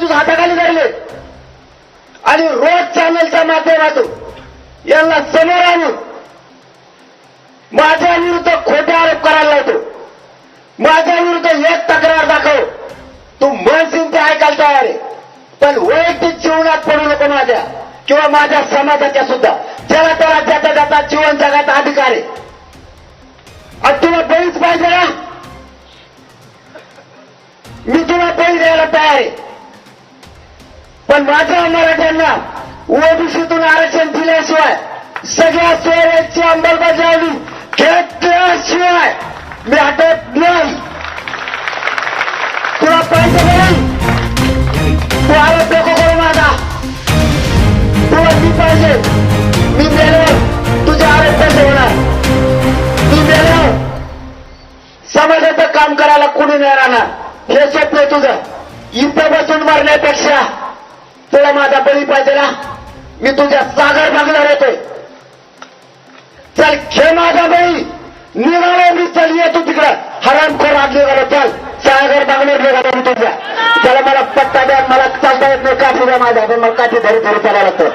तुझ्या हाताखाली धरले आणि रोज चॅनलच्या माध्यमातून यांना समोर आणून माझ्या विरुद्ध खोटे आरोप करायला लावतो. माझ्या विरुद्ध एक तक्रार दाखव, तू म्हणशील ते ऐकायला तयार आहे, पण वैयक्तिक जीवनात पडू नको माझ्या किंवा माझ्या समाजाच्या सुद्धा. ज्याला त्याला ज्याचा त्याचा जीवन जगाचा अधिकार आहे. आणि तुला बळीच पाहिजे ना, मी तुला बळी द्यायला तयार आहे, पण माझ्या मराठ्यांना ओबीसीतून आरक्षण दिल्याशिवाय सगळ्या सोयऱ्याची अंमलबजावणी घेतल्याशिवाय मी हटत नाही. तुला पाहिजे नाही, तू आरोप नको करू माझा. तुला मी पाहिजे, मी मेल्यावर तुझे आरोप कसे होणार? मी मेल्यावर समाजाचं काम करायला कुणी नाही राहणार. हे स्वप्न आहे तुझं. इथं बसून मरण्यापेक्षा तुला माझा बळी पाहिजे ना, मी तुझ्या सागर मागणार येतोय. चल घे माझा बळी, निघालो मी. चल ये तू तिकडं हरामखोर आग निघालो. चल सागर मागणार निघालो मी तुझ्या. त्याला मला पत्ता द्या, मला चालता येत नाही, काठी द्या माझ्या, पण मला काठी धरी धरी चालायला लागतं.